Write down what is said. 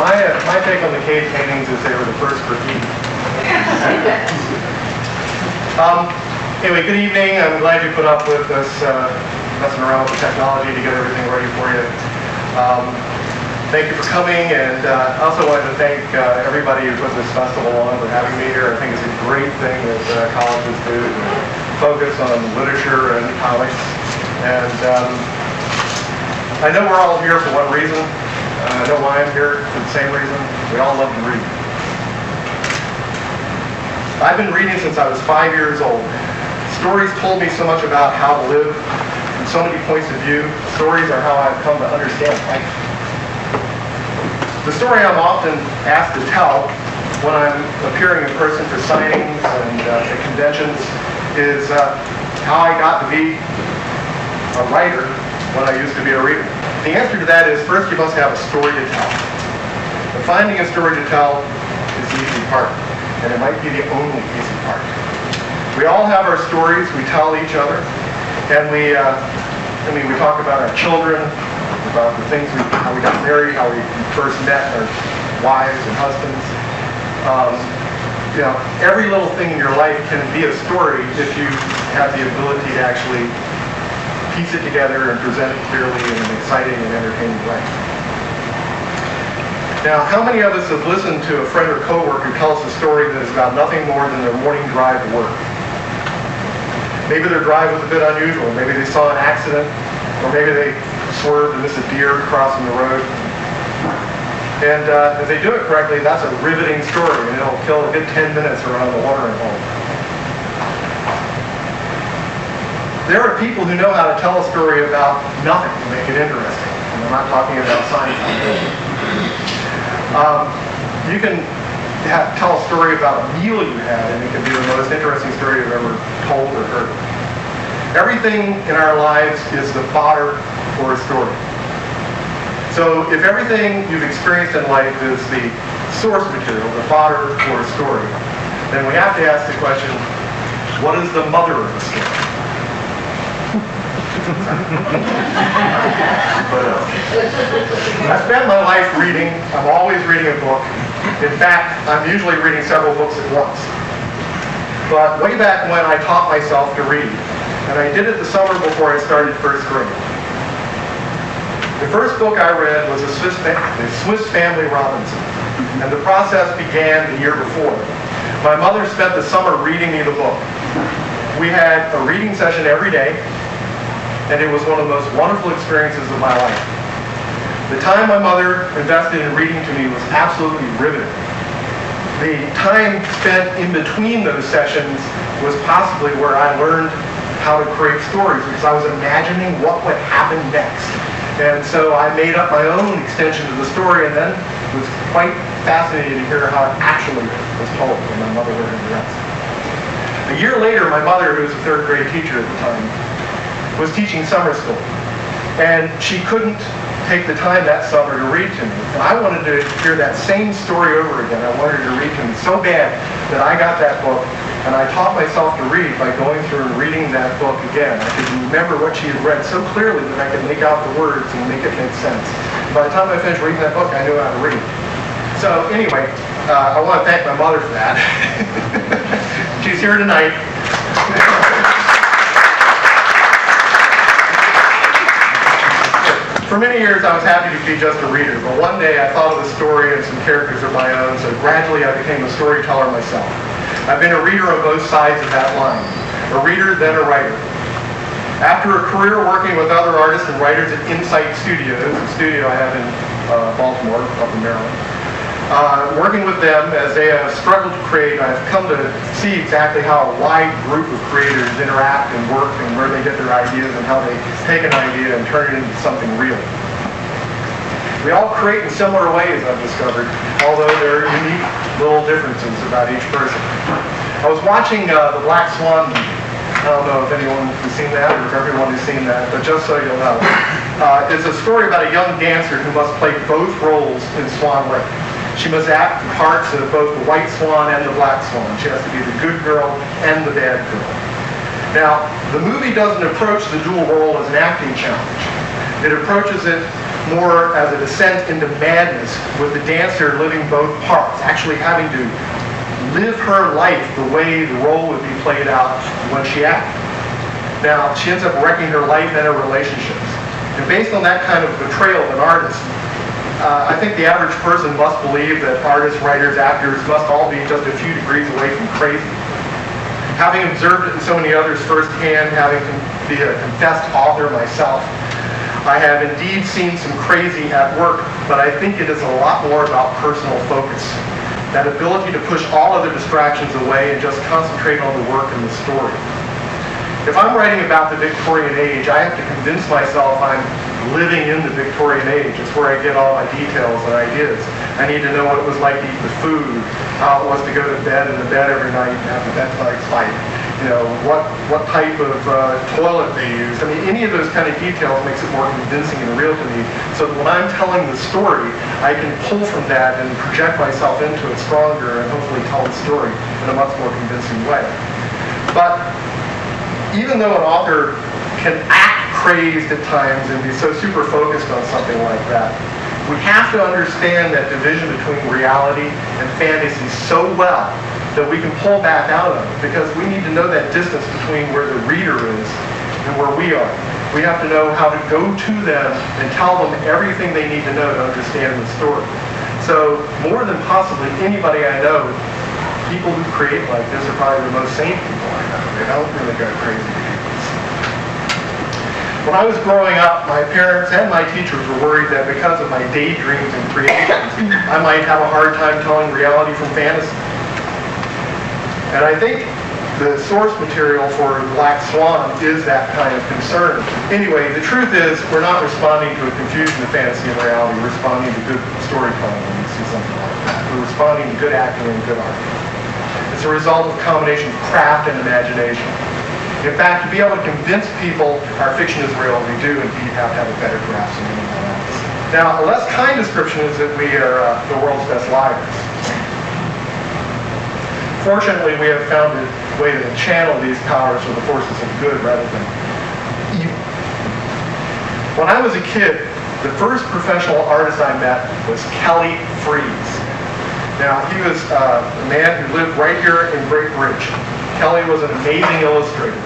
My take on the cave paintings is they were the first graffiti. Anyway, good evening. I'm glad you put up with us messing around with the technology to get everything ready for you. Thank you for coming, and I also wanted to thank everybody who put this festival on for having me here. I think it's a great thing that colleges do to focus on literature and comics. And I know we're all here for one reason. I know why I'm here for the same reason. We all love to read. I've been reading since I was 5 years old. Stories told me so much about how to live from so many points of view. Stories are how I've come to understand life. The story I'm often asked to tell when I'm appearing in person for signings and at conventions is how I got to be a writer when I used to be a reader. The answer to that is, first you must have a story to tell. And finding a story to tell is the easy part, and it might be the only easy part. We all have our stories we tell each other, and we talk about our children, about the things how we got married, how we first met our wives and husbands. Every little thing in your life can be a story if you have the ability to actually piece it together and present it clearly in an exciting and entertaining way. Now, how many of us have listened to a friend or coworker tell us a story that is about nothing more than their morning drive to work? Maybe their drive was a bit unusual. Maybe they saw an accident, or maybe they swerved and missed a deer crossing the road. And if they do it correctly, that's a riveting story, and it'll kill a good 10 minutes around the watering hole. There are people who know how to tell a story about nothing to make it interesting. And I'm not talking about science. You can tell a story about a meal you had, and it can be the most interesting story you've ever told or heard. Everything in our lives is the fodder for a story. So if everything you've experienced in life is the source material, the fodder for a story, then we have to ask the question, what is the mother of the story? I spend my life reading. I'm always reading a book. In fact, I'm usually reading several books at once. But way back when, I taught myself to read. And I did it the summer before I started first grade. The first book I read was The Swiss Family Robinson, and the process began the year before. My mother spent the summer reading me the book. We had a reading session every day, and it was one of the most wonderful experiences of my life. The time my mother invested in reading to me was absolutely riveting. The time spent in between those sessions was possibly where I learned how to create stories, because I was imagining what would happen next. And so I made up my own extension of the story, and then was quite fascinated to hear how it actually was told when my mother heard the rest. A year later, my mother, who was a third grade teacher at the time, was teaching summer school. And she couldn't take the time that summer to read to me. And I wanted to hear that same story over again. I wanted her to read to me so bad that I got that book, and I taught myself to read by going through and reading that book again. I could remember what she had read so clearly that I could make out the words and make it make sense. By the time I finished reading that book, I knew how to read. So anyway, I want to thank my mother for that. She's here tonight. For many years, I was happy to be just a reader, but one day I thought of a story and some characters of my own, so gradually I became a storyteller myself. I've been a reader on both sides of that line. A reader, then a writer. After a career working with other artists and writers at Insight Studios, a studio I have in Baltimore, up in Maryland, working with them as they have struggled to create, I've come to see exactly how a wide group of creators interact and work, and where they get their ideas, and how they take an idea and turn it into something real. We all create in similar ways, I've discovered, although there are unique little differences about each person. I was watching the Black Swan movie. I don't know if anyone has seen that, or if everyone has seen that, but just so you'll know. It's a story about a young dancer who must play both roles in Swan Lake. She must act the parts of both the white swan and the black swan. She has to be the good girl and the bad girl. Now, the movie doesn't approach the dual role as an acting challenge. It approaches it more as a descent into madness, with the dancer living both parts, actually having to live her life the way the role would be played out when she acted. Now, she ends up wrecking her life and her relationships. And based on that kind of betrayal of an artist, I think the average person must believe that artists, writers, actors must all be just a few degrees away from crazy. Having observed it in so many others firsthand, having be a confessed author myself, I have indeed seen some crazy at work, but I think it is a lot more about personal focus. That ability to push all other distractions away and just concentrate on the work and the story. If I'm writing about the Victorian age, I have to convince myself I'm living in the Victorian age. It's where I get all my details and ideas. I need to know what it was like to eat the food, how it was to go to bed in the bed every night and have the bedtime fight. You know, what type of toilet they use. I mean, any of those kind of details makes it more convincing and real to me. So that when I'm telling the story, I can pull from that and project myself into it stronger and hopefully tell the story in a much more convincing way. But even though an author can act crazed at times and be so super focused on something like that, we have to understand that division between reality and fantasy so well that we can pull back out of it, because we need to know that distance between where the reader is and where we are. We have to know how to go to them and tell them everything they need to know to understand the story. So more than possibly anybody I know, people who create like this are probably the most sane people I know. They don't really go crazy. When I was growing up, my parents and my teachers were worried that because of my daydreams and creations, I might have a hard time telling reality from fantasy. And I think the source material for Black Swan is that kind of concern. Anyway, the truth is we're not responding to a confusion of fantasy and reality. We're responding to good storytelling when we see something like that. We're responding to good acting and good art. It's a result of a combination of craft and imagination. In fact, to be able to convince people our fiction is real, we do indeed have to have a better grasp than anyone else. Now, a less kind description is that we are the world's best liars. Fortunately, we have found a way to channel these powers for the forces of good rather than evil. When I was a kid, the first professional artist I met was Kelly Freas. Now, he was a man who lived right here in Great Bridge. Kelly was an amazing illustrator.